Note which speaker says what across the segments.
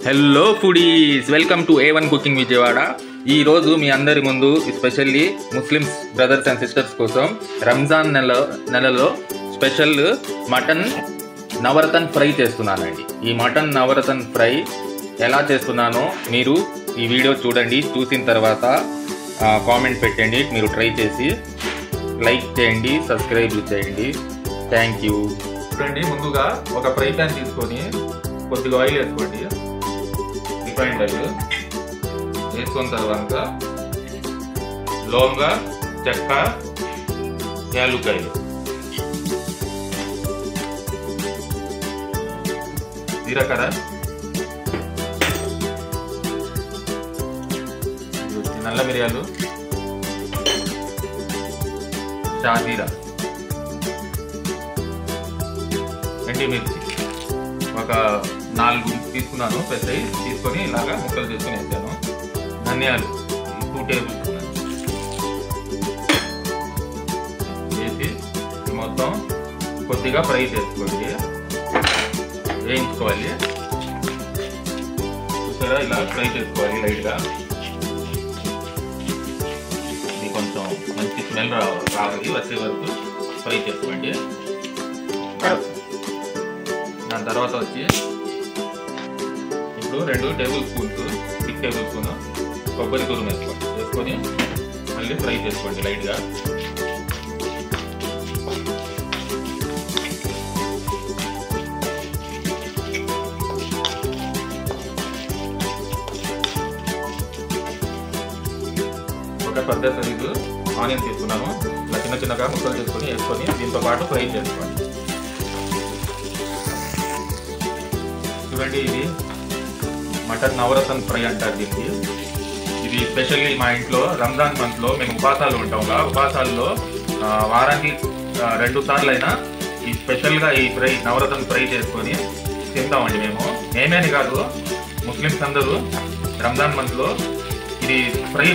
Speaker 1: Hello foodies, welcome to A1 cooking Vijayawada. ఈరోజు మీ అందరి ముందు especially Muslims brothers and sisters కోసం రంజాన్ నెలలో స్పెషల్ మటన్ నవరతన్ ఫ్రై చేస్తున్నానండి. ఈ మటన్ నవరతన్ ఫ్రై ఎలా చేస్తున్నానో మీరు ఈ వీడియో చూడండి. చూసిన తర్వాత కామెంట్ పెట్టండి. మీరు ట్రై చేసి లైక్ చేయండి, సబ్స్క్రైబ్ చేయండి. Thank you. చూడండి, ముందుగా ఒక ఫ్రై ప్యాన్ తీసుకొని కొద్దిగా ఆయిల్ వేసుకోండి. రిఫైండ్ ఆయిల్ వేసుకున్న తర్వాత లవంగ, చెక్క, యాలుక్కాయలు, జీలకర్ర, నల్ల మిరియాలు, షాజీరా, ఎండిమిర్చి ఒక 4 తీసుకున్నాను. పెద్దవి తీసుకొని ఇలాగా ముక్కలు చేసుకొని వేసాను. ధనియాలు 2 టేబుల్ స్పూన్ వేసి మొత్తం కొద్దిగా ఫ్రై చేసుకోండి, వేయించుకోవాలి. చూసారా, ఇలా ఫ్రై చేసుకోవాలి లైట్గా. ఇది కొంచెం మంచి స్మెల్ రావాలి, వచ్చే వరకు ఫ్రై చేసుకోండి. దాని తర్వాత వచ్చి ఇప్పుడు 2 టేబుల్ స్పూన్స్ 6 టేబుల్ స్పూన్ కొబ్బరి తురుము వేసుకొని మళ్ళీ ఫ్రై చేసుకోండి లైట్గా. ఒక పెద్ద సైజు ఆనియన్ తీసుకున్నాను. ఇలా చిన్న చిన్నగా ముక్కలు చేసుకొని వేసుకొని దీంతో పాటు ఫ్రై చేసుకోండి. చూడండి, ఇది మటన్ నవరతన్ ఫ్రై అంటారు దీనికి. ఇది స్పెషల్లీ మా ఇంట్లో రంజాన్ మంత్లో మేము ఉపవాసాలు ఉంటాం. ఉపవాసాల్లో వారానికి 2 సార్లు అయినా ఈ స్పెషల్గా ఈ ఫ్రై నవరతన్ ఫ్రై చేసుకొని తింటామండి. మేమేని కాదు, ముస్లిమ్స్ అందరూ రంజాన్ మంత్లో ఇది ఫ్రై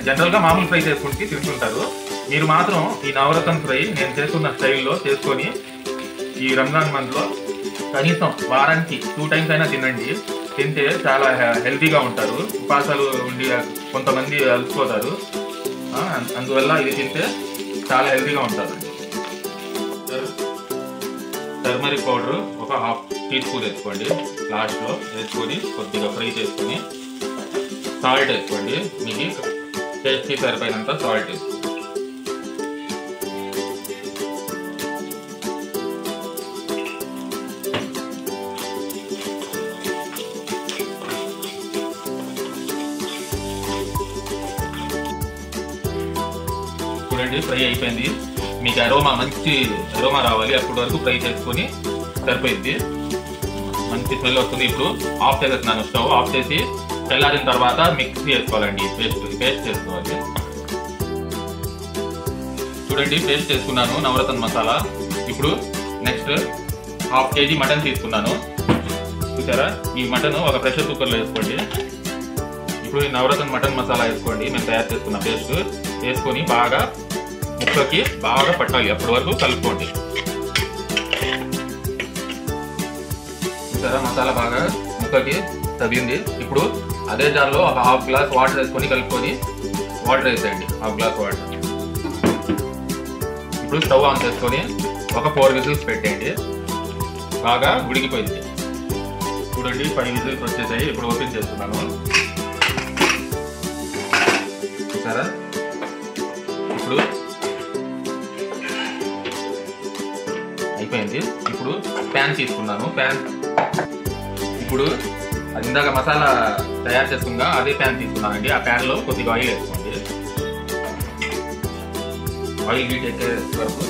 Speaker 1: జనరల్గా మామూలు ఫ్రై చేసుకుంటే తింటుంటారు. మీరు మాత్రం ఈ నవరతన్ ఫ్రై నేను చేస్తున్న స్టైల్లో చేసుకొని ఈ రంజాన్ మంత్లో కనీసం వారానికి 2 టైమ్స్ అయినా తినండి. తింటే చాలా హెల్తీగా ఉంటారు. ఉపవాసాలు ఉండి కొంతమంది అలసిపోతారు. అందువల్ల ఇది తింటే చాలా హెల్తీగా ఉంటారు. టర్మరిక్ పౌడర్ ఒక 1/2 టీ స్పూన్ వేసుకోండి. లాస్ట్లో వేసుకొని కొద్దిగా ఫ్రై చేసుకొని సాల్ట్ వేసుకోండి. మీకు టేస్ట్కి సరిపోయినంత సాల్ట్ వేసుకోండి. చూడండి, ఫ్రై అయిపోయింది. మీకు మంచి అరోమా రావాలి, అప్పటి వరకు ఫ్రై చేసుకొని సరిపోయింది. మంచి స్మెల్ వస్తుంది. ఇప్పుడు ఆఫ్ చేసేస్తున్నాను. స్టవ్ ఆఫ్ చేసి చల్లారిన తర్వాత మిక్స్ చేసుకోవాలండి. పేస్ట్ చేసుకోవాలి. చూడండి, పేస్ట్ చేసుకున్నాను నవరతన్ మసాలా. ఇప్పుడు నెక్స్ట్ 1/2 kg మటన్ తీసుకున్నాను. చూసారా, ఈ మటన్ ఒక ప్రెషర్ కుక్కర్లో వేసుకోండి. ఇప్పుడు ఈ నవరతన్ మటన్ మసాలా వేసుకోండి. మేము తయారు చేసుకున్న పేస్ట్ వేసుకొని బాగా ముక్కకి బాగా పట్టాలి, అప్పటి వరకు కలుపుకోండి. చూసారా, మసాలా బాగా ముక్కకి తగ్గింది. ఇప్పుడు అదే జార్లో ఒక 1/2 గ్లాస్ వాటర్ వేసుకొని కలుపుకొని వాటర్ వేసేయండి. 1/2 గ్లాస్ వాటర్. ఇప్పుడు స్టవ్ ఆన్ చేసుకొని ఒక 4 విజిల్స్ పెట్టేయండి. బాగా ఉడికిపోయింది. చూడండి, 5 విజిల్స్ వచ్చేసాయి. ఇప్పుడు ఓపెన్ చేస్తున్నాను. చూసారా, ఇప్పుడు అయిపోయింది. ఇప్పుడు ప్యాన్ తీసుకున్నాను. ఇప్పుడు అది ఇందాక మసాలా తయారు చేసుకుందా అదే ప్యాన్ తీసుకున్నానండి. ఆ ప్యాన్లో కొద్దిగా ఆయిల్ వేసుకోండి. ఆయిల్ హీట్ ఎక్కే వరకు.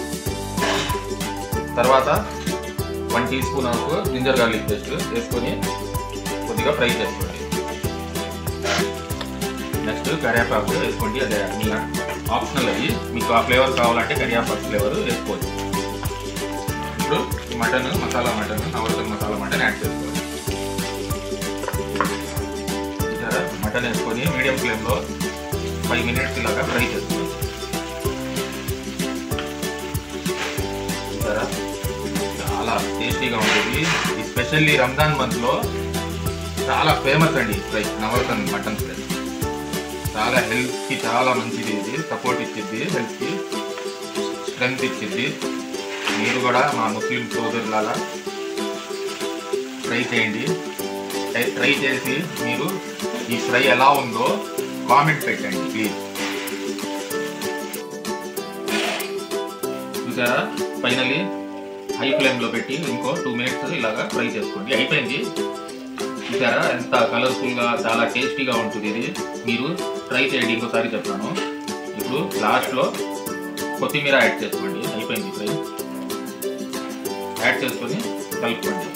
Speaker 1: తర్వాత 1 teaspoon of ginger garlic paste వేసుకొని కొద్దిగా ఫ్రై చేసుకోండి. నెక్స్ట్ కరివేపాకు వేసుకోండి. అదే మీ ఆప్షనల్. అది మీకు ఆ ఫ్లేవర్ కావాలంటే కరివేపాకు ఫ్లేవర్ వేసుకోవచ్చు. ఇప్పుడు ఈ mutton Navratan masala mutton add చేసుకోవాలి. చూసారా, మటన్ వేసుకొని మీడియం ఫ్లేమ్లో 5 మినిట్స్ ఇలాగా ఫ్రై చేసుకోవాలి. చూసారా, చాలా టేస్టీగా ఉంటుంది. ఎస్పెషల్లీ రంజాన్ మంత్లో చాలా ఫేమస్ అండి ఈ ఫ్రై, నవరత్న మటన్ ఫ్రై. చాలా హెల్త్కి చాలా మంచిది, ఇది సపోర్ట్ ఇచ్చిద్ది, హెల్త్కి స్ట్రెంగ్త్ ఇచ్చిద్ది. మీరు కూడా మా ముస్లిం సోదరులాగా ట్రై చేయండి. ట్రై చేసి మీరు ఈ ఫ్రై ఎలా ఉందో కామెంట్ పెట్టండి ప్లీజ్. చూసారా, ఫైనలీ హై ఫ్లేమ్లో పెట్టి ఇంకో 2 minutes ఇలాగా ఫ్రై చేసుకోండి. అయిపోయింది. చూసారా ఎంత కలర్ఫుల్గా, చాలా టేస్టీగా ఉంటుంది ఇది. మీరు ట్రై చేయండి, ఇంకోసారి చెప్తాను. ఇప్పుడు లాస్ట్లో కొత్తిమీర యాడ్ చేసుకోండి. అయిపోయింది ఫ్రై. యాడ్ చేసుకొని కలుపుకోండి.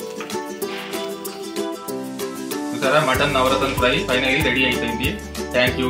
Speaker 1: చూసారా, మటన్ నవరత్న ఫ్రై ఫైనలీ రెడీ అయిపోయింది. Thank you.